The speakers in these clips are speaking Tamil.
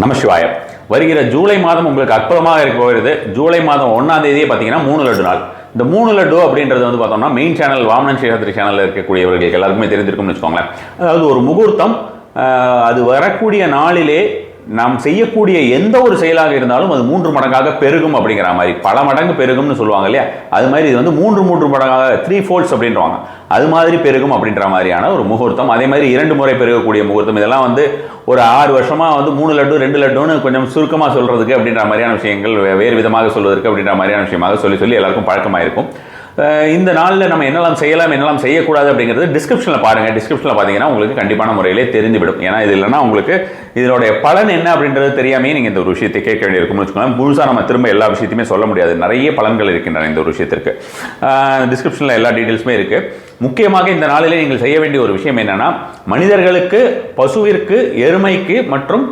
நமசிவாய. வருகிற ஜூலை மாதம் உங்களுக்கு அற்புதமாக இருக்க போகிறது. ஜூலை மாதம் 1ஆம் தேதியே பார்த்தீங்கன்னா 3 லட்டு நாள். இந்த 3 லட்டு அப்படின்றது வந்து பார்த்தோம்னா மெயின் சேனல் வாமனன் சேஷாத்ரி சேனலில் இருக்கக்கூடியவர்களுக்கு எல்லாருக்குமே தெரிஞ்சிருக்கும்னு வச்சுக்கோங்களேன். அதாவது ஒரு முகூர்த்தம், அது வரக்கூடிய நாளிலே நாம் செய்யக்கூடிய எந்த ஒரு செயலாக இருந்தாலும் அது 3 மடங்காக பெருகும் அப்படிங்கிற மாதிரி, பல மடங்கு பெருகும்னு சொல்லுவாங்க இல்லையா, அது மாதிரி இது வந்து 3 மடங்காக 3 folds அப்படின்றவாங்க, அது மாதிரி பெருகும் அப்படின்ற மாதிரியான ஒரு முகூர்த்தம். அதே மாதிரி 2 முறை பெருகக்கூடிய முகூர்த்தம். இதெல்லாம் வந்து ஒரு 6 வருஷமாக வந்து 3 லட்டு 2 லட்டுன்னு கொஞ்சம் சுருக்கமாக சொல்கிறதுக்கு அப்படின்ற மாதிரியான விஷயங்கள், வேறு விதமாக சொல்வதற்கு அப்படின்ற மாதிரியான விஷயமாக சொல்லி எல்லாருக்கும் பழக்கமாக இருக்கும். இந்த நாளில் நம்ம என்னெல்லாம் செய்யலாம், என்னெல்லாம் செய்யக்கூடாது அப்படிங்கிறது டிஸ்கிரிப்ஷனில் பாருங்கள். டிஸ்கிரிப்ஷனில் பார்த்தீங்கன்னா உங்களுக்கு கண்டிப்பான முறையிலே தெரிந்துவிடும். ஏன்னா இது இல்லைன்னா உங்களுக்கு இதனுடைய பலன் என்ன அப்படின்றது தெரியாமே நீங்கள் இந்த ஒரு விஷயத்தை கேட்க வேண்டியிருக்கும்னு வச்சுக்கோங்க. முழுசாக நம்ம திரும்ப எல்லா விஷயத்தையுமே சொல்ல முடியாது. நிறைய பலன்கள் இருக்கின்றன இந்த ஒரு விஷயத்திற்கு. டிஸ்கிரிப்ஷனில் எல்லா டீட்டெயில்ஸுமே இருக்குது. முக்கியமாக இந்த நாளிலே நீங்கள் செய்ய வேண்டிய ஒரு விஷயம் என்னென்னா, மனிதர்களுக்கு, பசுவிற்கு, எருமைக்கு மற்றும்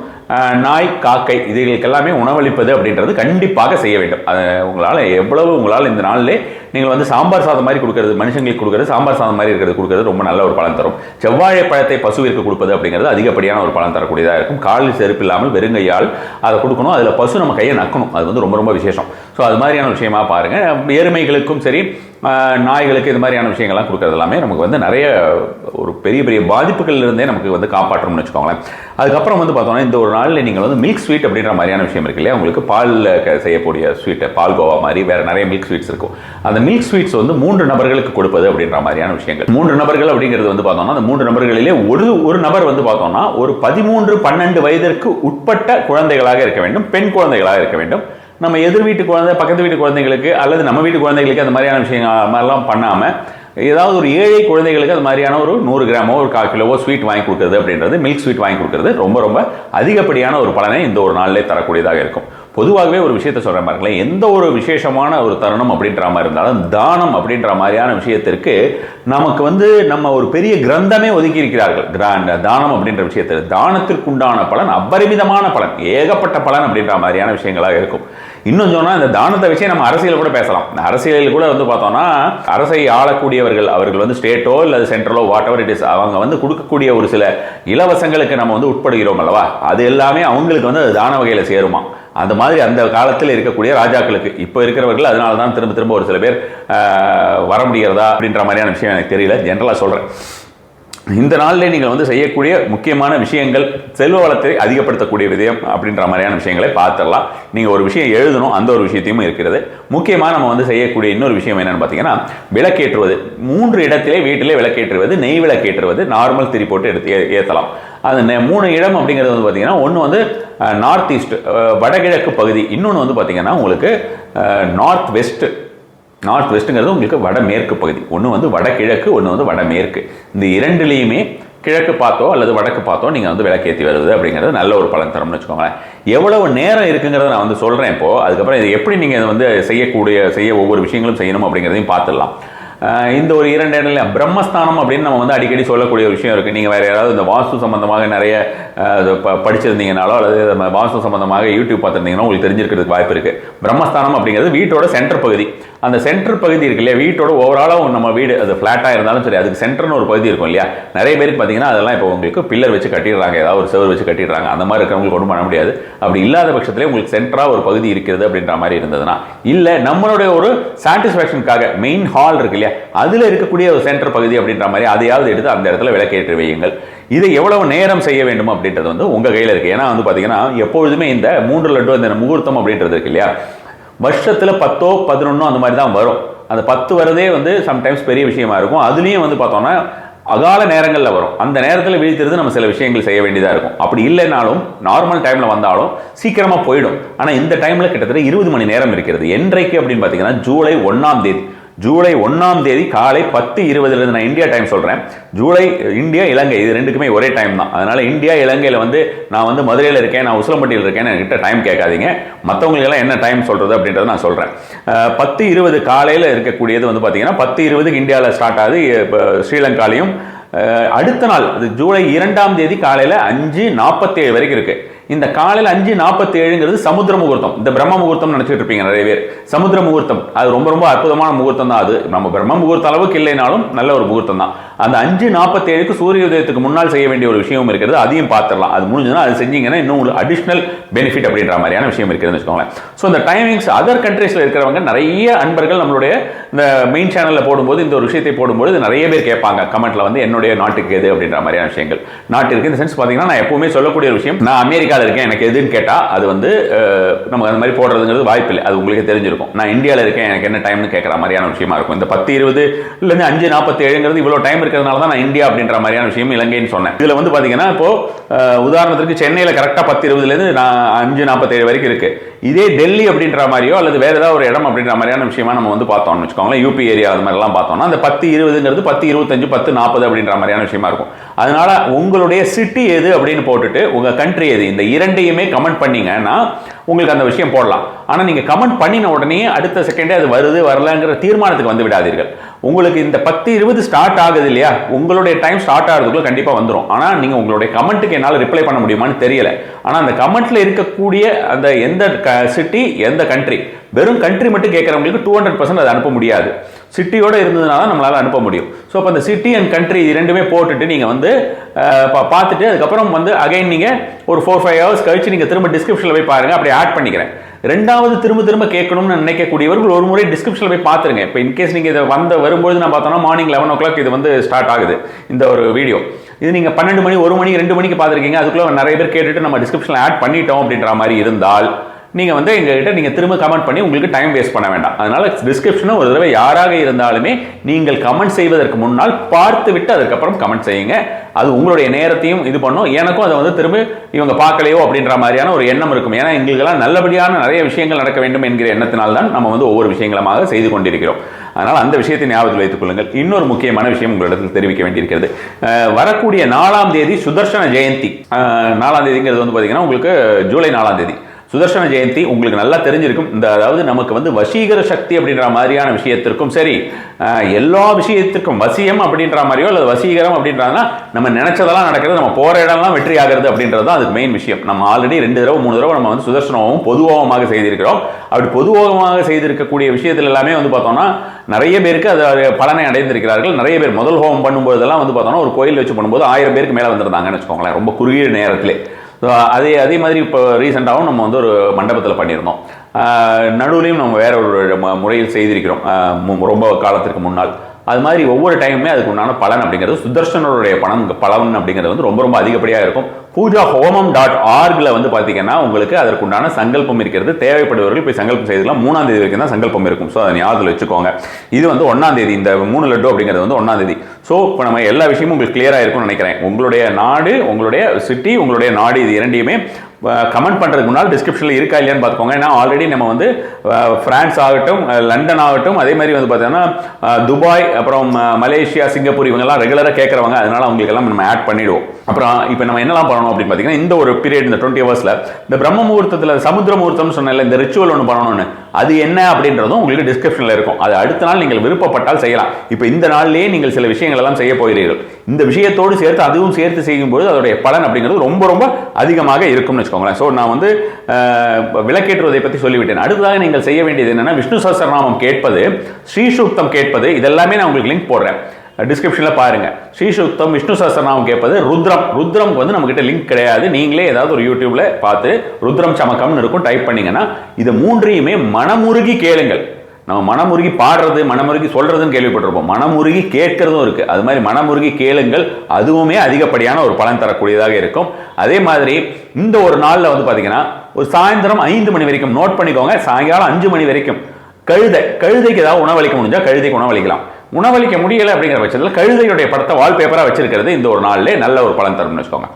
நாய், காக்கை இதுகளுக்கு எல்லாமே உணவளிப்பது அப்படின்றது கண்டிப்பாக செய்ய வேண்டும். அது உங்களால் இந்த நாளிலே நீங்கள் வந்து சாம்பார் சாதம் மாதிரி கொடுக்கறது, மனுஷங்களுக்கு கொடுக்கறது, சாம்பார் சாதம் மாதிரி கொடுக்கறது ரொம்ப நல்ல ஒரு பலன் தரும். செவ்வாழை பழத்தை பசுவிற்கு கொடுப்பது அப்படிங்கிறது அதிகப்படியான ஒரு பலன் தரக்கூடியதாக இருக்கும். காலில் செருப்பு இல்லாமல் வெறுங்கையால் அதை கொடுக்கணும். அதில் பசு நம்ம கையை நக்கணும். அது வந்து ரொம்ப விசேஷம். ஸோ அது மாதிரியான விஷயமா பாருங்கள். எருமைகளுக்கும் சரி, நாய்களுக்கு இது மாதிரியான விஷயங்கள்லாம் கொடுக்கறது எல்லாமே நமக்கு வந்து நிறைய ஒரு பெரிய பாதிப்புகள் இருந்தே நமக்கு வந்து காப்பாற்றணும்னு வச்சுக்கோங்களேன். அதுக்கப்புறம் வந்து பார்த்தோம்னா, இந்த ஒரு நாளில் நீங்கள் வந்து மில்க் ஸ்வீட் அப்படின்ற மாதிரியான விஷயம் இருக்கு இல்லையா, உங்களுக்கு பாலில் செய்யக்கூடிய ஸ்வீட்டு, பால் கோவா மாதிரி வேறு நிறைய மில்க் ஸ்வீட்ஸ் இருக்கும். அந்த மில்க் ஸ்வீட்ஸ் வந்து 3 நபர்களுக்கு கொடுப்பது அப்படின்ற மாதிரியான விஷயங்கள். 3 நபர்கள் அப்படிங்கிறது வந்து பார்த்தோம்னா, அந்த 3 நபர்களிலே ஒரு நபர் வந்து பார்த்தோம்னா ஒரு 13-12 வயதிற்கு உட்பட்ட குழந்தைகளாக இருக்க வேண்டும், பெண் குழந்தைகளாக இருக்க வேண்டும். நம்ம எதிர் வீட்டு குழந்தை, பக்கத்து வீட்டு குழந்தைகளுக்கு அல்லது நம்ம வீட்டு குழந்தைகளுக்கு அந்த மாதிரியான விஷயங்கள் மாதிரிலாம் பண்ணாமல், ஏதாவது ஒரு ஏழை குழந்தைகளுக்கு அது மாதிரியான ஒரு 100 கிராமோ ஒரு 1/4 கிலோவோ ஸ்வீட் வாங்கி கொடுக்குறது அப்படின்றது, மில்க் ஸ்வீட் வாங்கி கொடுக்குறது ரொம்ப அதிகப்படியான ஒரு பலனை இந்த ஒரு நாளிலே தரக்கூடியதாக இருக்கும். பொதுவாகவே ஒரு விஷயத்தை சொல்கிற மாதிரிங்களேன், எந்த ஒரு விசேஷமான ஒரு தருணம் அப்படின்ற மாதிரி இருந்தாலும் தானம் அப்படின்ற மாதிரியான விஷயத்திற்கு நமக்கு வந்து நம்ம ஒரு பெரிய கிரந்தமே ஒதுக்கி இருக்கிறார்கள். தானம் அப்படின்ற விஷயத்தில் தானத்திற்குண்டான பலன் அபரிமிதமான பலன், ஏகப்பட்ட பலன் அப்படின்ற மாதிரியான விஷயங்களாக இருக்கும். இன்னும் சொன்னால் இந்த தானத்தை வச்சே நம்ம அரசியல் கூட பேசலாம். அரசியலில் கூட வந்து பார்த்தோம்னா, அரசை ஆளக்கூடியவர்கள், அவர்கள் வந்து ஸ்டேட்டோ இல்லை சென்ட்ரலோ வாட் எவர் இட் இஸ், அவங்க வந்து கொடுக்கக்கூடிய ஒரு சில இலவசங்களுக்கு நம்ம வந்து உட்படுகிறோம் அல்லவா, அது எல்லாமே அவங்களுக்கு வந்து அது தான வகையில் சேருமா. அந்த மாதிரி அந்த காலத்தில் இருக்கக்கூடிய ராஜாக்களுக்கு இப்போ இருக்கிறவர்கள் அதனால தான் திரும்ப ஒரு சில பேர் வர முடிகிறதா அப்படின்ற மாதிரியான விஷயம் எனக்கு தெரியல. ஜென்ரலாக சொல்கிறேன். இந்த நாளில் நீங்கள் வந்து செய்யக்கூடிய முக்கியமான விஷயங்கள், செல்வ வளத்தை அதிகப்படுத்தக்கூடிய விதயம் அப்படின்ற மாதிரியான விஷயங்களை பார்த்துடலாம். நீங்கள் ஒரு விஷயம் எழுதணும், அந்த ஒரு விஷயத்தையும் இருக்கிறது. முக்கியமாக நம்ம வந்து செய்யக்கூடிய இன்னொரு விஷயம் என்னென்னு பார்த்தீங்கன்னா, விளக்கேற்றுவது. 3 இடத்திலே வீட்டிலே விளக்கேற்றுவது, நெய் விளக்கேற்றுவது, நார்மல் திரி போட்டு எடுத்து ஏற்றலாம். அது 3 இடம் அப்படிங்கிறது வந்து பார்த்தீங்கன்னா, ஒன்று வந்து நார்த் ஈஸ்ட் வடகிழக்கு பகுதி, இன்னொன்று வந்து பார்த்தீங்கன்னா உங்களுக்கு நார்த் வெஸ்ட்டுங்கிறது உங்களுக்கு வடமேற்கு பகுதி. ஒன்று வந்து வடகிழக்கு, ஒன்று வந்து வடமேற்கு. இந்த இரண்டுலேயுமே கிழக்கு பார்த்தோ அல்லது வடக்கு பார்த்தோ நீங்கள் வந்து விளக்கேற்றி வருவது அப்படிங்கிறது நல்ல ஒரு பலன் தரும்னு வச்சுக்கோங்களேன். எவ்வளவு நேரம் இருக்குங்கிறத நான் வந்து சொல்கிறேன் இப்போது. அதுக்கப்புறம் இதை எப்படி நீங்கள் வந்து செய்ய ஒவ்வொரு விஷயங்களும் செய்யணும் அப்படிங்கிறதையும் பார்த்துடலாம். இந்த ஒரு 2 இடத்துல பிரம்மஸ்தானம் அப்படின்னு நம்ம வந்து அடிக்கடி சொல்லக்கூடிய ஒரு விஷயம் இருக்குது. நீங்கள் வேறு யாராவது இந்த வாஸ்து சம்பந்தமாக நிறைய படிச்சிருந்தீங்கனாலோ அல்லது வாஸ்து சம்பந்தமாக யூடியூப் பார்த்துருந்தீங்கன்னா உங்களுக்கு தெரிஞ்சிருக்கிறதுக்கு வாய்ப்பு இருக்குது. பிரம்மஸ்தானம் அப்படிங்கிறது வீட்டோட சென்டர் பகுதி. அந்த சென்டர் பகுதி இருக்கு இல்லையா, வீட்டோட ஓவராலாக நம்ம வீடு அது ஃப்ளாட்டாக இருந்தாலும் சரி, அதுக்கு சென்டர்னு ஒரு பகுதி இருக்கும் இல்லையா. நிறைய பேருக்கு பார்த்தீங்கன்னா அதெல்லாம் இப்போ உங்களுக்கு பில்லர் வச்சு கட்டிடுறாங்க, ஏதாவது ஒரு செவர் வச்சு கட்டிடுறாங்க. அந்த மாதிரி இருக்கிறவங்களுக்கு ஒன்றும் பண்ண முடியாது. அப்படி இல்லாத பட்சத்திலே உங்களுக்கு சென்டராக ஒரு பகுதி இருக்கிறது அப்படின்ற மாதிரி இருந்ததுன்னா, இல்லை நம்மளுடைய ஒரு சாட்டிஸ்ஃபேக்ஷனுக்காக மெயின் ஹால் இருக்கு இல்லையா, அதில் இருக்கக்கூடிய ஒரு சென்டர் பகுதி அப்படின்ற மாதிரி அதையாவது எடுத்து அந்த இடத்துல விளக்கேற்றி வையுங்கள். இதை எவ்வளவு நேரம் செய்ய வேண்டும் அப்படின்றது வந்து உங்கள் கையில் இருக்குது. ஏன்னா வந்து பார்த்தீங்கன்னா, எப்பொழுதுமே இந்த 3 லட்டு இந்த முகூர்த்தம் அப்படின்றது இருக்கு இல்லையா, வருஷத்தில் 10 11 அந்த மாதிரி தான் வரும். அந்த 10 வரதே வந்து சம்டைம்ஸ் பெரிய விஷயமா இருக்கும். அதுலேயும் வந்து பார்த்தோம்னா அகால நேரங்களில் வரும். அந்த நேரத்தில் வீழ்த்திருந்து நம்ம சில விஷயங்கள் செய்ய வேண்டியதாக இருக்கும். அப்படி இல்லைனாலும் நார்மல் டைமில் வந்தாலும் சீக்கிரமாக போயிடும். ஆனால் இந்த டைமில் கிட்டத்தட்ட 20 மணி நேரம் இருக்கிறது. என்றைக்கு அப்படின்னு பார்த்தீங்கன்னா, ஜூலை 1ஆம் தேதி. ஜூலை 1ஆம் தேதி காலை 10:20 நான் இந்தியா டைம் சொல்கிறேன். இந்தியா இலங்கை இது ரெண்டுக்குமே ஒரே டைம் தான். அதனால் இந்தியா இலங்கையில் வந்து நான் வந்து மதுரையில் இருக்கேன், நான் உசிலம்பட்டியில் இருக்கேன், என்கிட்ட டைம் கேட்காதீங்க. மற்றவங்களுக்கெல்லாம் என்ன டைம் சொல்கிறது அப்படின்றத நான் சொல்கிறேன். 10:20 காலையில் இருக்கக்கூடியது வந்து பார்த்தீங்கன்னா 10:20 இந்தியாவில் ஸ்டார்ட் ஆகுது, ஸ்ரீலங்காலையும். அடுத்த நாள் அது ஜூலை 2ஆம் தேதி காலையில் 5:47 வரைக்கும் இருக்குது. இந்த காலையில் 5:47ங்கிறது சமுத்திர முகூர்த்தம். இந்த பிரம்ம முகூர்த்தம் நினைச்சிட்டு இருப்பீங்க நிறைய பேர். சமுத்திர முகூர்த்தம் அது ரொம்ப ரொம்ப அற்புதமான முகூர்த்தம் தான். அது நம்ம பிரம்ம முகூர்த்த அளவுக்கு இல்லைனாலும் நல்ல ஒரு முகூர்த்தம் தான். அந்த 5:47க்கு சூரிய உதயத்துக்கு முன்னால் செய்ய வேண்டிய ஒரு விஷயம் இருக்கிறது. அதையும் பார்த்துடலாம். அது முடிஞ்சதுன்னா அது செஞ்சீங்கன்னா இன்னும் ஒரு அடிஷனல் பெனிஃபிட் அப்படின்ற மாதிரியான விஷயம் இருக்குதுன்னு வச்சுக்கோங்களேன். ஸோ இந்த டைமிங்ஸ் அதர் கண்ட்ரீஸில் இருக்கிறவங்க நிறைய அன்பர்கள் நம்மளுடைய இந்த மெயின் சேனலில் போடும்போது இந்த ஒரு விஷயத்தை போடும்போது நிறைய பேர் கேட்பாங்க கமெண்ட்ல வந்து என்னுடைய நாட்டுக்கு எது அப்படின்ற மாதிரியான விஷயங்கள். நாட்டிற்கு இந்த சென்ஸ் பார்த்தீங்கன்னா நான் எப்பவுமே சொல்லக்கூடிய ஒரு விஷயம், நான் அமெரிக்காவில் இருக்கேன் எனக்கு எதுன்னு கேட்டால் அது வந்து நமக்கு அந்த மாதிரி போடுறதுங்கிறது வாய்ப்பு இல்லை. அது உங்களுக்கு தெரிஞ்சிருக்கும். நான் இந்தியாவில் இருக்கேன் எனக்கு என்ன டைம்னு கேட்குற மாதிரியான விஷயமா இருக்கும். இந்த 10:20 5:47 இவ்வளோ டைம் இருக்கிறதுனால தான் நான் இந்தியா அப்படின்ற மாதிரியான விஷயம் இலங்கைன்னு சொன்னேன். இதில் வந்து பார்த்தீங்கன்னா இப்போ உதாரணத்துக்கு சென்னையில் கரெக்டாக 10:20 நான் 5:47 வரைக்கும் இருக்கு. இதே டெல்லி அப்படின்ற மாதிரியோ அல்லது வேற ஏதாவது ஒரு இடம் அப்படின்ற மாதிரியான விஷயமா நம்ம வந்து பார்த்தோம்னு வச்சுக்கோங்களேன், யூபி ஏரியா அது மாதிரிலாம் பார்த்தோம்னா அந்த 10:20 10:25 10:40 அப்படின்ற மாதிரியான விஷயமா இருக்கும். அதனால உங்களுடைய சிட்டி எது அப்படின்னு போட்டுட்டு உங்க கண்ட்ரி எது இந்த இரண்டையுமே கமெண்ட் பண்ணீங்கன்னா உங்களுக்கு அந்த விஷயம் போடலாம். ஆனால் நீங்கள் கமெண்ட் பண்ணின உடனே அடுத்த செகண்டே அது வருது வரலங்கிற தீர்மானத்துக்கு வந்து விடாதீர்கள். உங்களுக்கு இந்த 10:20 ஸ்டார்ட் ஆகுது இல்லையா, உங்களுடைய டைம் ஸ்டார்ட் ஆகிறதுக்குள்ள கண்டிப்பாக வந்துடும். ஆனால் நீங்கள் உங்களுடைய கமெண்ட்டுக்கு என்னால் ரிப்ளை பண்ண முடியுமான்னு தெரியல. ஆனால் அந்த கமெண்ட்ல இருக்கக்கூடிய அந்த எந்த சிட்டி எந்த கண்ட்ரி, வெறும் கண்ட்ரி மட்டும் கேட்குறவங்களுக்கு 200% அதை அனுப்ப முடியாது. சிட்டியோட இருந்ததுனால நம்மளால அனுப்ப முடியும். ஸோ அப்போ அந்த சிட்டி அண்ட் கண்ட்ரி ரெண்டுமே போட்டுட்டு நீங்கள் வந்து பார்த்துட்டு அதுக்கப்புறம் வந்து அகைன் நீங்கள் ஒரு 4-5 ஹவர்ஸ் கழிச்சு நீங்கள் திரும்ப டிஸ்கிரிப்ஷனில் போய் பாருங்க. அப்படி ஆட் பண்ணிக்கிறேன். ரெண்டாவது திரும்ப கேட்கணும்னு நினைக்கக்கூடியவர்கள் ஒரு முறை டிஸ்கிரிப்ஷனில் போய் பார்த்துருங்க. இப்போ இன்கேஸ் நீங்கள் இதை வரும்போது நான் பார்த்தோன்னா மார்னிங் 11 o'clock இது வந்து ஸ்டார்ட் ஆகுது இந்த ஒரு வீடியோ. இது நீங்கள் 12 மணி 1 மணி 2 மணிக்கு பார்த்துருக்கீங்க. அதுக்குள்ளே நிறைய பேர் கேட்டுட்டு நம்ம டிஸ்கிரிப்ஷனில் ஆட் பண்ணிட்டோம் அப்படின்ற மாதிரி இருந்தால் நீங்கள் வந்து எங்ககிட்ட நீங்கள் திரும்ப கமெண்ட் பண்ணி உங்களுக்கு டைம் வேஸ்ட் பண்ண வேண்டாம். அதனால டிஸ்கிரிப்ஷனை ஒரு தடவை யாராக இருந்தாலுமே நீங்கள் கமெண்ட் செய்வதற்கு முன்னால் பார்த்து விட்டு அதுக்கப்புறம் கமெண்ட் செய்யுங்க. அது உங்களுடைய நேரத்தையும் இது பண்ணும். எனக்கும் அதை வந்து திரும்ப இவங்க பார்க்கலையோ அப்படின்ற மாதிரியான ஒரு எண்ணம் இருக்கும். ஏன்னா எங்களுக்கெல்லாம் நல்லபடியான நிறைய விஷயங்கள் நடக்க வேண்டும் என்கிற எண்ணத்தினால்தான் நம்ம வந்து ஒவ்வொரு விஷயங்களமாக செய்து கொண்டிருக்கிறோம். அதனால் அந்த விஷயத்தை ஞாபகத்தில் வைத்துக் கொள்ளுங்கள். இன்னொரு முக்கியமான விஷயம் உங்களிடத்தில் தெரிவிக்க வேண்டியிருக்கிறது. வரக்கூடிய 4ஆம் தேதி சுதர்சன ஜெயந்தி. 4ஆம் தேதிங்கிறது வந்து பார்த்தீங்கன்னா உங்களுக்கு ஜூலை 4ஆம் தேதி சுதர்சன ஜெயந்தி. உங்களுக்கு நல்லா தெரிஞ்சிருக்கும். இந்த அதாவது நமக்கு வந்து வசீகர சக்தி அப்படின்ற மாதிரியான விஷயத்திற்கும் சரி, எல்லா விஷயத்திற்கும் வசியம் அப்படின்ற மாதிரியோ அல்லது வசீகரம் அப்படின்றாங்கன்னா நம்ம நினைச்சதெல்லாம் நடக்கிறது, நம்ம போற இடம்லாம் வெற்றி ஆகிறது அப்படின்றது தான் அதுக்கு மெயின் விஷயம். நம்ம ஆல்ரெடி 2 தடவை 3 தடவை நம்ம வந்து சுதர்சனமும் பொதுவோகமாக செய்திருக்கிறோம். அப்படி பொதுவோகமாக செய்திருக்கக்கூடிய விஷயத்தில் எல்லாமே வந்து பார்த்தோம்னா நிறைய பேருக்கு அது பலனை அடைந்திருக்கிறார்கள். நிறைய பேர் முதல் ஹோமம் பண்ணும்போதெல்லாம் வந்து பார்த்தோம்னா ஒரு கோயில் வச்சு பண்ணும்போது 1000 பேருக்கு மேலே வந்திருந்தாங்கன்னு வச்சுக்கோங்களேன், ரொம்ப குறுகிய நேரத்திலே. அதே மாதிரி இப்போ ரீசெண்டாகவும் நம்ம வந்து ஒரு மண்டபத்தில் பண்ணியிருந்தோம். நடுவுலையும் நம்ம வேற ஒரு முறையில் செய்திருக்கிறோம் ரொம்ப காலத்திற்கு முன்னால். அது மாதிரி ஒவ்வொரு டைமுமே அதுக்கு உண்டான பலன் அப்படிங்கிறது சுதர்சனருடைய பலன் அப்படிங்கிறது வந்து ரொம்ப ரொம்ப அதிகப்படியாக இருக்கும். poojahovam.org வந்து பார்த்தீங்கன்னா உங்களுக்கு அதற்குண்டான சங்கல்பம் இருக்கிறது. தேவைப்படுபவர்கள் போய் சங்கல்பம் செய்துக்கலாம். 3ஆம் தேதி வரைக்கும் தான் சங்கல்பம் இருக்கும். ஸோ அதை ஞாபகத்தில் வச்சுக்கோங்க. இது வந்து 1ஆம் தேதி இந்த 3 லட்டு அப்படிங்கிறது வந்து 1ஆம் தேதி. ஸோ இப்போ நம்ம எல்லா விஷயமும் உங்களுக்கு கிளியராக இருக்கும்னு நினைக்கிறேன். உங்களுடைய நாடு, உங்களுடைய சிட்டி, உங்களுடைய நாடு இது இரண்டையுமே கமெண்ட் பண்ணுறதுக்கு முன்னால் டிஸ்கிரிப்ஷனில் இருக்கா இல்லையான்னு பார்த்துக்கோங்க. ஏன்னா ஆல்ரெடி நம்ம வந்து பிரான்ஸ் ஆகட்டும், லண்டன் ஆகட்டும், அதே மாதிரி வந்து பார்த்தீங்கன்னா துபாய், அப்புறம் மலேசியா, சிங்கப்பூர் இவங்கெல்லாம் ரெகுலராக கேட்குறவங்க. அதனால அவங்களுக்கெல்லாம் நம்ம ஆட் பண்ணிவிடுவோம். அப்புறம் இப்போ நம்ம என்னெல்லாம் பண்ணணும் அப்படின்னு பார்த்தீங்கன்னா இந்த ஒரு பீரியட் இந்த 20 ஹவர்ஸில் இந்த பிரம்ம முகூர்த்தத்தில் சமுத்திர முகூர்த்தம்னு சொன்னல இந்த ரிச்சுவல் ஒன்று பண்ணணும்னு, அது என்ன அப்படின்றதும் உங்களுக்கு டிஸ்கிரிப்ஷனில் இருக்கும். அது அடுத்த நாள் நீங்கள் விருப்பப்பட்டால் செய்யலாம். இப்போ இந்த நாள்லேயே நீங்கள் சில விஷயங்கள் எல்லாம் செய்ய போகிறீர்கள். இந்த விஷயத்தோடு சேர்த்து அதுவும் சேர்த்து செய்யும்போது அதோடைய பலன் அப்படிங்கிறது ரொம்ப ரொம்ப அதிகமாக இருக்கும்னு வச்சுக்கோங்களேன். ஸோ நான் வந்து விளக்கேற்றுவதை பற்றி சொல்லிவிட்டேன். அடுத்ததாக நீங்கள் செய்ய வேண்டியது என்னன்னா விஷ்ணு சஹஸ்ரநாமம் கேட்பது, ஸ்ரீசூக்தம் கேட்பது, இதெல்லாமே நான் உங்களுக்கு லிங்க் போடுறேன் டிஸ்கிரிப்ஷனில் பாருங்க. ஸ்ரீசூக்தம், விஷ்ணு சஹஸ்ரநாமம் கேட்பது, ருத்ரம் வந்து நம்மகிட்ட லிங்க் கிடையாது. நீங்களே ஏதாவது ஒரு யூடியூப்ல பார்த்து ருத்ரம் சமக்கம்னு இருக்கும், டைப் பண்ணீங்கன்னா இது 3ஐயுமே மனமுருகி கேளுங்கள். நம்ம மனமுருகி பாடுறது, மனமுருகி சொல்றதுன்னு கேள்விப்பட்டிருப்போம். மனமுருகி கேட்கறதும் இருக்கு. அது மாதிரி மனமுருகி கேளுங்கள். அதுவுமே அதிகப்படியான ஒரு பலன் தரக்கூடியதாக இருக்கும். அதே மாதிரி இந்த ஒரு நாளில் வந்து பார்த்தீங்கன்னா ஒரு சாயந்தரம் 5 மணி வரைக்கும் நோட் பண்ணிக்கோங்க. சாயங்காலம் 5 மணி வரைக்கும் கழுதைக்கு ஏதாவது உணவளிக்க முடிஞ்சா கழுதைக்கு உணவளிக்கலாம். உணவளிக்க முடியலை அப்படிங்கிற பட்சத்தில் கழுதையுடைய படத்தை வால்பேப்பராக வச்சிருக்கிறது இந்த ஒரு நாளிலே நல்ல ஒரு பலன் தரும்னு வச்சுக்கோங்க.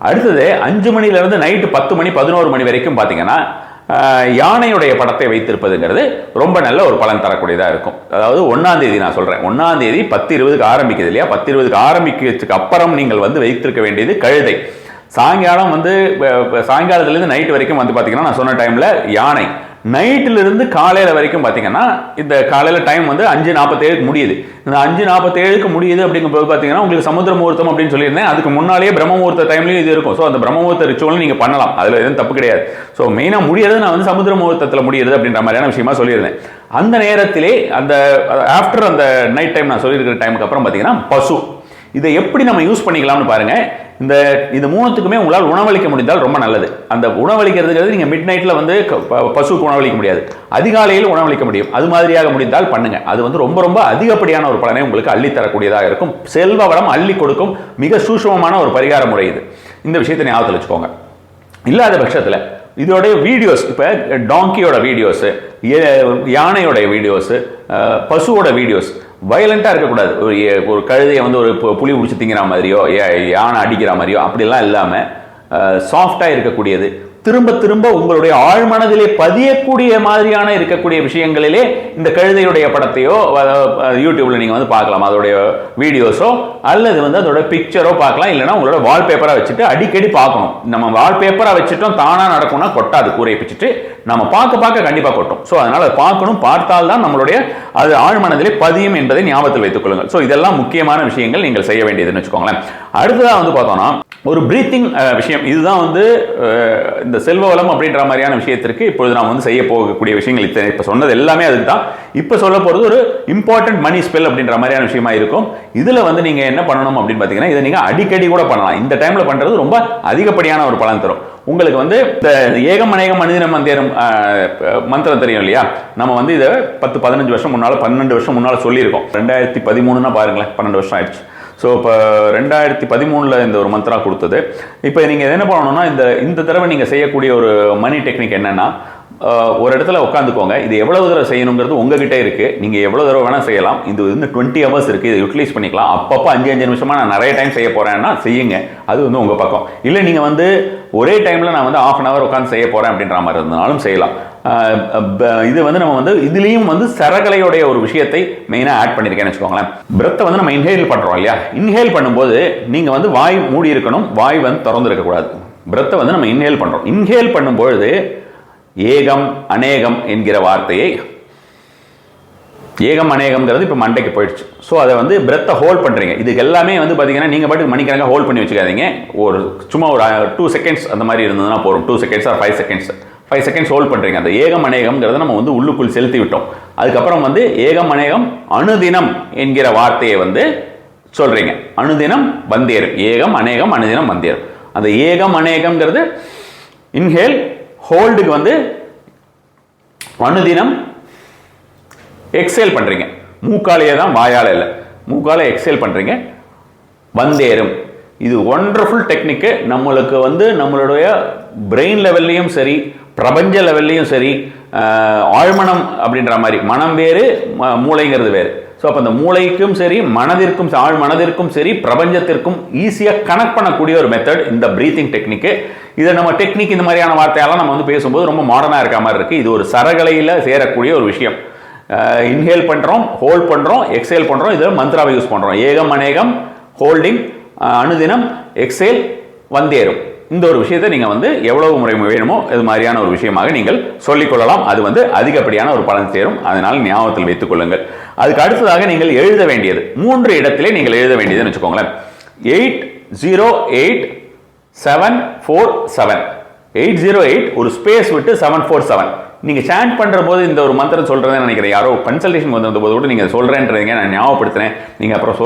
அடுத்தது 5 மணிலேருந்து நைட்டு 10 மணி 11 மணி வரைக்கும் பார்த்தீங்கன்னா யானையுடைய படத்தை வைத்திருப்பதுங்கிறது ரொம்ப நல்ல ஒரு பலன் தரக்கூடியதாக இருக்கும். அதாவது 1ஆம் தேதி நான் சொல்கிறேன், 1ஆம் தேதி 10:20 ஆரம்பிக்குது இல்லையா, 10:20 ஆரம்பிக்கிறதுக்கு அப்புறம் நீங்கள் வந்து வைத்திருக்க வேண்டியது சாயங்காலம் வந்து சாயங்காலத்துலேருந்து நைட்டு வரைக்கும் வந்து பார்த்தீங்கன்னா நான் சொன்ன டைமில் யானை, நைட்டிலிருந்து காலையில் வரைக்கும் பார்த்தீங்கன்னா இந்த காலையில் டைம் வந்து 5:47 முடியுது. இந்த 5:47 முடியுது அப்படிங்கும்போது பார்த்தீங்கன்னா உங்களுக்கு சமுத்திர முகூர்த்தம் அப்படின்னு சொல்லியிருந்தேன். அதுக்கு முன்னாலேயே பிரம்ம முகூர்த்த டைம்லையும் இது இருக்கும். ஸோ அந்த பிரம்ம முகூர்த்த ரிச்சுவல் நீங்கள் பண்ணலாம், அதில் எதுவும் தப்பு கிடையாது. ஸோ மெயினாக முடியாது நான் வந்து சமுத்திர முகூர்த்தத்தில் முடியுது அப்படின்ற மாதிரியான விஷயமா சொல்லியிருந்தேன். அந்த நேரத்திலே அந்த ஆஃப்டர் அந்த நைட் டைம் நான் சொல்லியிருக்கிற டைமுக்கு அப்புறம் பார்த்தீங்கன்னா பசு, இதை எப்படி நம்ம யூஸ் பண்ணிக்கலாம்னு பாருங்க. இது மூணுத்துக்குமே உங்களால் உணவளிக்க முடிந்தால் ரொம்ப நல்லது. அந்த உணவளிக்கிறதுங்கிறது நீங்கள் மிட் நைட்டில் வந்து பசுக்கு உணவளிக்க முடியாது, அதிகாலையில் உணவளிக்க முடியும். அது மாதிரியாக முடிந்தால் பண்ணுங்க. அது வந்து ரொம்ப ரொம்ப அதிகப்படியான ஒரு பலனை உங்களுக்கு அள்ளித்தரக்கூடியதாக இருக்கும். செல்வ வளம் அள்ளி கொடுக்கும் மிக சூட்சமமான ஒரு பரிகார முறை இது. இந்த விஷயத்தை ஞாபகத்தில் வச்சுக்கோங்க. இல்லாத பட்சத்தில் இதோடைய வீடியோஸ், இப்போ டாங்கியோட வீடியோஸு, யானையோட வீடியோஸு, பசுவோட வீடியோஸ் வயலண்டாக இருக்கக்கூடாது. ஒரு கழுதையை வந்து ஒரு புலி பிடிச்சி திங்கிற மாதிரியோ யானை அடிக்கிற மாதிரியோ அப்படிலாம் இல்லாமல் சாஃப்டாக இருக்கக்கூடியது, திரும்ப திரும்ப உங்களுடைய ஆழ்மனதிலே பதியக்கூடிய மாதிரியான இருக்கக்கூடிய விஷயங்களிலே இந்த கழுதையுடைய படத்தையோ யூடியூப்ல நீங்கள் வந்து பார்க்கலாம், அதோடைய வீடியோஸோ அல்லது வந்து அதோட பிக்சரோ பார்க்கலாம். இல்லைனா உங்களோட வால்பேப்பராக வச்சுட்டு அடிக்கடி பார்க்கணும். நம்ம வால்பேப்பராக வச்சுட்டோம் தானாக நடக்கும்னா கொட்டாது, கூரையை பிச்சுட்டு நம்ம பார்க்க பார்க்க கண்டிப்பாக கொட்டும். ஸோ அதனால் பார்க்கணும், பார்த்தால்தான் நம்மளுடைய அது ஆழ்மனதிலே பதியும் என்பதை ஞாபகத்தில் வைத்துக் கொள்ளுங்கள். ஸோ இதெல்லாம் முக்கியமான விஷயங்கள் நீங்கள் செய்ய வேண்டியதுன்னு வச்சுக்கோங்களேன். அடுத்ததாக வந்து பார்த்தோம்னா ஒரு பிரீத்திங் விஷயம். இதுதான் வந்து இந்த செல்வ வளம் அப்படின்ற மாதிரியான விஷயத்திற்கு இப்பொழுது நாம் வந்து செய்ய போகக்கூடிய விஷயங்கள். இப்போ சொன்னது எல்லாமே அதுக்கு தான். இப்போ சொல்ல போகிறது ஒரு இம்பார்ட்டன்ட் மணி ஸ்பெல் அப்படின்ற மாதிரியான விஷயமா இருக்கும். இதில் வந்து நீங்கள் என்ன பண்ணணும் அப்படின்னு பார்த்தீங்கன்னா, இதை நீங்கள் அடிக்கடி கூட பண்ணலாம். இந்த டைமில் பண்ணுறது ரொம்ப அதிகப்படியான ஒரு பலன் தரும் உங்களுக்கு. வந்து இந்த ஏகம் அநேகம் மனிதன மந்திரம் மந்திரம் தெரியும் இல்லையா? நம்ம வந்து இதை 10-15 வருஷம் முன்னால் 12 வருஷம் முன்னால் சொல்லியிருக்கோம். 2013 பாருங்களேன், 12 வருஷம் ஆயிடுச்சு. ஸோ இப்போ 2013 இந்த ஒரு மந்த்ரா கொடுத்தது. இப்போ நீங்கள் என்ன பண்ணணும்னா, இந்த தடவை நீங்கள் செய்யக்கூடிய ஒரு மணி டெக்னிக் என்னென்னா, ஒரு இடத்துல உட்காந்துக்கோங்க. இது எவ்வளவு தடவை செய்யணுங்கிறது உங்ககிட்ட இருக்குது. நீங்கள் எவ்வளோ தடவை வேணால் செய்யலாம். இது வந்து 20 hours இருக்குது, இதை யூட்டிலைஸ் பண்ணிக்கலாம். அப்பப்போ 5-5 நிமிஷமாக நான் நிறைய டைம் செய்ய போகிறேன்னா செய்யுங்க, அது வந்து உங்கள் பக்கம். இல்லை நீங்கள் வந்து ஒரே டைமில் நான் வந்து 1/2 hour உட்காந்து செய்ய போகிறேன் அப்படின்ற மாதிரி இருந்தாலும் செய்யலாம். இது வந்து நம்ம வந்து இதுலேயும் வந்து சரகலையோடைய ஒரு விஷயத்தை மெயினாக ஆட் பண்ணியிருக்கேன்னு வச்சுக்கோங்களேன். பிரெத்தை வந்து நம்ம இன்ஹேல் பண்ணுறோம் இல்லையா? இன்ஹேல் பண்ணும்போது நீங்கள் வந்து வாய் மூடி இருக்கணும், வாய் வந்து திறந்து இருக்கக்கூடாது. பிரெத்தை வந்து நம்ம இன்ஹேல் பண்ணுறோம். இன்ஹேல் பண்ணும்பொழுது ஏகம் அநேகம் என்கிற வார்த்தையை, ஏகம் அநேகம்ங்கிறது இப்போ மண்டைக்கு போயிடுச்சு. ஸோ அதை வந்து பிரெத்தை ஹோல்ட் பண்ணுறீங்க. இதுக்கு எல்லாமே வந்து பார்த்தீங்கன்னா நீங்கள் பாட்டுக்கு மணிக்கணக்காக ஹோல்ட் பண்ணி வச்சுக்காதீங்க. சும்மா ஒரு 2 seconds அந்த மாதிரி இருந்ததுன்னா போதும். 2 seconds or 5 seconds 5 seconds hold பண்ணுறீங்க. அந்த ஏகம் அநேகம்ங்கிறத நம்ம வந்து உள்ளுக்குள் செலுத்தி விட்டோம். அதுக்கப்புறம் வந்து ஏகம் அநேகம் அனுதினம் என்கிற வார்த்தையை வந்து சொல்கிறீங்க. அனுதினம் வந்தேறும், ஏகம் அநேகம் அனுதினம் வந்தேறும். அந்த ஏகம் அநேகம்ங்கிறது இன்ஹேல், ஹோல்டுக்கு வந்து அனுதினம் எக்ஸேல் பண்ணுறீங்க. மூக்காலையே தான், வாயால் இல்லை, மூக்கால எக்ஸேல் பண்ணுறீங்க. வந்தேறும். இது ஒண்டர்ஃபுல் டெக்னிக்கு. நம்மளுக்கு வந்து நம்மளுடைய பிரெயின் லெவல்லையும் சரி, பிரபஞ்ச லெவல்லையும் சரி, ஆழ்மனம் அப்படின்ற மாதிரி, மனம் வேறு மூளைங்கிறது வேறு. ஸோ அப்போ அந்த மூளைக்கும் சரி, மனதிற்கும், ஆழ் மனதிற்கும் சரி, பிரபஞ்சத்திற்கும் ஈஸியாக கனெக்ட் பண்ணக்கூடிய ஒரு மெத்தட் இந்த ப்ரீத்திங் டெக்னிக்கு. இதை நம்ம டெக்னிக் இந்த மாதிரியான வார்த்தையெல்லாம் நம்ம வந்து பேசும்போது ரொம்ப மாடர்னாக இருக்க மாதிரி இருக்குது. இது ஒரு சரகலையில் சேரக்கூடிய ஒரு விஷயம். இன்ஹேல் பண்ணுறோம், ஹோல்ட் பண்ணுறோம், எக்ஸேல் பண்ணுறோம். இதில் மந்த்ராவை யூஸ் பண்ணுறோம். ஏகம் அநேகம், ஹோல்டிங், அனுதினம், எக்ஸேல், வந்தேறும். இந்த ஒரு விஷயத்தை நீங்கள் வந்து எவ்வளவு முறை வேணுமோ இது மாதிரியான ஒரு விஷயமாக நீங்கள் சொல்லிக்கொள்ளலாம். அது வந்து அதிகப்படியான ஒரு பலன் சேரும். அதனால் ஞாபகத்தில் வைத்துக் கொள்ளுங்கள். அதுக்கு அடுத்ததாக நீங்கள் எழுத வேண்டியது 3 இடத்திலே நீங்கள் எழுத வேண்டியதுன்னு வச்சுக்கோங்களேன். 808747 808 ஒரு ஸ்பேஸ் விட்டு 747. நீங்கள் சாண்ட் பண்ணுற போது இந்த ஒரு மந்திரம் சொல்கிறேன்னு நினைக்கிறேன். யாரோ கன்சல்டேஷன் வந்த போது கூட நீங்கள் சொல்கிறேன்றீங்க, நான் ஞாபகப்படுத்துகிறேன். நீங்கள் அப்புறம்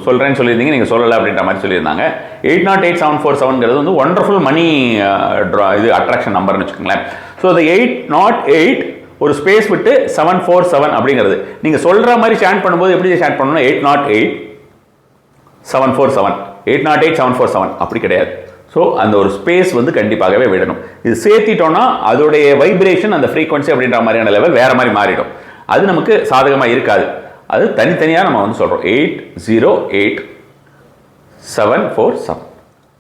சொல்கிறேன்னு சொல்லியிருந்தீங்க, நீங்கள் சொல்லலை அப்படின்ற மாதிரி சொல்லியிருந்தாங்க. 808747ங்கிறது வந்து ஒண்டர்ஃபுல் மணி இது அட்ராக்ஷன் நம்பர்னு வச்சுக்கோங்களேன். ஸோ அது 808 ஒரு ஸ்பேஸ் விட்டு 747 அப்படிங்கிறது. நீங்கள் சொல்கிற மாதிரி சாண்ட் பண்ணும்போது எப்படி சாண்ட் பண்ணணும்னா 808747 808747 அப்படி கிடையாது. ஸோ அந்த ஒரு ஸ்பேஸ் வந்து கண்டிப்பாகவே விடணும். இது சேர்த்திட்டோம்னா அதோடைய வைப்ரேஷன், அந்த ஃப்ரீக்வன்சி அப்படின்ற மாதிரியான லெவல் வேறு மாதிரி மாறிடும். அது நமக்கு சாதகமாக இருக்காது. அது தனித்தனியாக நம்ம வந்து சொல்கிறோம். 808747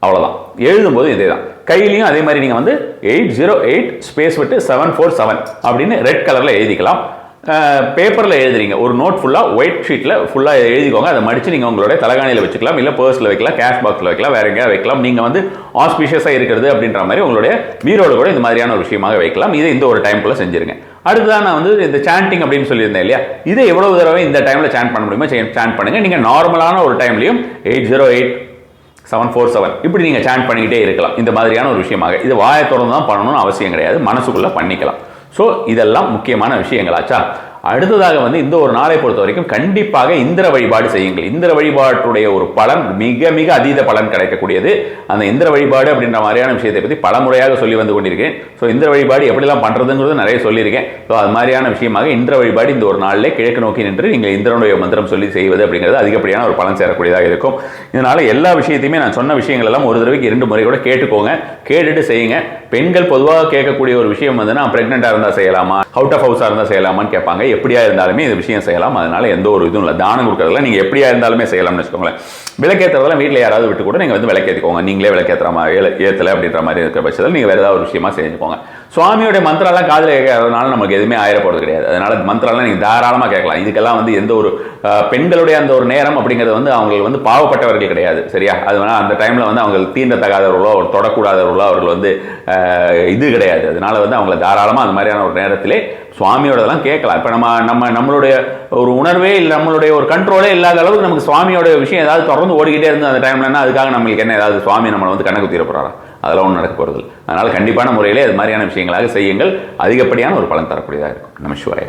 அவ்வளோதான். எழுதும்போது இதே தான். கையிலையும் அதே மாதிரி நீங்கள் வந்து 808 ஸ்பேஸ் விட்டு 747 அப்படின்னு ரெட் கலரில் எழுதிக்கலாம். பேப்பரில் எழுதுறீங்க, ஒரு நோட் ஃபுல்லாக ஒயிட் ஷீட்டில் ஃபுல்லாக எழுதிக்கோங்க. அதை மடித்து நீங்கள் உங்களுடைய தலைகாணியில் வச்சுக்கலாம், இல்லை பர்ஸில் வைக்கலாம், கேஷ் பாக்ஸில் வைக்கலாம், வேறு எங்கேயா வைக்கலாம். நீங்கள் வந்து ஆஸ்பிஷியஸாக இருக்கிறது அப்படின்ற மாதிரி உங்களுடைய பீரோவில் கூட இந்த மாதிரியான ஒரு விஷயமாக வைக்கலாம். இதை இந்த ஒரு டைம்குள்ளே செஞ்சுருங்க. அடுத்ததான் நான் வந்து இந்த சாண்டிங் அப்படின்னு சொல்லியிருந்தேன் இல்லையா, இதை எவ்வளவு தடவை இந்த டைமில் சாண்ட் பண்ண முடியுமோ சாண்ட் பண்ணுங்கள். நீங்கள் நார்மலான ஒரு டைம்லையும் 808-747 இப்படி நீங்கள் சாண்ட் பண்ணிக்கிட்டே இருக்கலாம். இந்த மாதிரியான ஒரு விஷயமாக இது வாயை திறந்து தான் பண்ணணும்னு அவசியம் கிடையாது, மனசுக்குள்ளே பண்ணிக்கலாம். ஸோ இதெல்லாம் முக்கியமான விஷயங்களாச்சா. அடுத்ததாக வந்து இந்த ஒரு நாளை பொறுத்த வரைக்கும் கண்டிப்பாக இந்திர வழிபாடு செய்யுங்கள். இந்திர வழிபாட்டுடைய ஒரு பலன் மிக மிக அதீத பலன் கிடைக்கக்கூடியது. அந்த இந்திர வழிபாடு அப்படின்ற மாதிரியான விஷயத்தை பற்றி பல முறையாக சொல்லி வந்து கொண்டிருக்கேன். ஸோ இந்திர வழிபாடு எப்படிலாம் பண்ணுறதுங்கிறது நிறைய சொல்லியிருக்கேன். ஸோ அது மாதிரியான விஷயமாக இந்திர வழிபாடு இந்த ஒரு நாளிலே கிழக்கு நோக்கி நின்று நீங்கள் இந்திரனுடைய மந்திரம் சொல்லி செய்வது அப்படிங்கிறது அதிகப்படியான ஒரு பலன் சேரக்கூடியதாக இருக்கும். இதனால் எல்லா விஷயத்தையுமே நான் சொன்ன விஷயங்கள் எல்லாம் ஒரு தடவைக்கு 2 முறை கூட கேட்டுக்கோங்க, கேட்டுட்டு செய்யுங்க. பெண்கள் பொதுவாக கேட்கக்கூடிய ஒரு விஷயம் வந்து நான் பிரெக்னெண்ட்டாக இருந்தால் செய்யலாமா, அவுட் ஆஃப் ஹவுஸாக இருந்தால் செய்யலாமான்னு கேட்பாங்க. எப்படியா இருந்தாலுமே இந்த விஷயம் செய்யலாம். அதனால எந்த ஒரு இதுவும் இல்லை. தானம் கொடுக்கறதுல நீங்கள் எப்படியா இருந்தாலுமே செய்யலாம்னு வச்சுக்கோங்களேன். விளக்கேற்றுறதெல்லாம் வீட்டில் யாராவது விட்டு கூட நீங்கள் வந்து விளக்கேற்றிக்கோங்க. நீங்களே விளக்கேற்றுற மாதிரி ஏற்றலை அப்படின்ற மாதிரி இருக்கிற பட்சத்தில் நீங்கள் வேறு ஏதாவது ஒரு விஷயமா செஞ்சுக்கோங்க. சுவாமியோடைய மந்திரம்லாம் காதில் கேட்கறதுனால நமக்கு எதுவுமே ஆயிரப்போகிறது கிடையாது. அதனால மந்திரம்லாம் நீங்கள் தாராளமாக கேட்கலாம். இதுக்கெல்லாம் வந்து எந்த ஒரு பெண்களுடைய அந்த ஒரு நேரம் அப்படிங்கிறது வந்து அவங்களுக்கு வந்து பாவப்பட்டவர்கள் கிடையாது, சரியா? அதனால அந்த டைமில் வந்து அவங்க தீண்டத்தகாதவர்களோ தொடக்கூடாதவர்களோ அவர்கள் வந்து இது கிடையாது. அதனால வந்து அவங்கள தாராளமாக அந்த மாதிரியான ஒரு நேரத்திலே சுவாமியோடதெல்லாம் கேட்கலாம். இப்போ நம்மளுடைய ஒரு உணர்வே இல்லை, நம்மளுடைய ஒரு கண்ட்ரோலே இல்லாத அளவுக்கு நமக்கு சுவாமியோட விஷயம் ஏதாவது தொடர்ந்து ஓடிக்கிட்டே இருந்து அந்த டைம்லன்னா அதுக்காக நம்மளுக்கு என்ன ஏதாவது சுவாமி நம்மளை வந்து கணக்கு தீர போகிறாரா? அதெல்லாம் ஒன்றும் நடக்க போகிறது. அதனால் கண்டிப்பான முறையிலே அது மாதிரியான விஷயங்களாக செய்யுங்கள். அதிகப்படியான ஒரு பலன் தரக்கூடியதாக இருக்கும். நமசிவாய.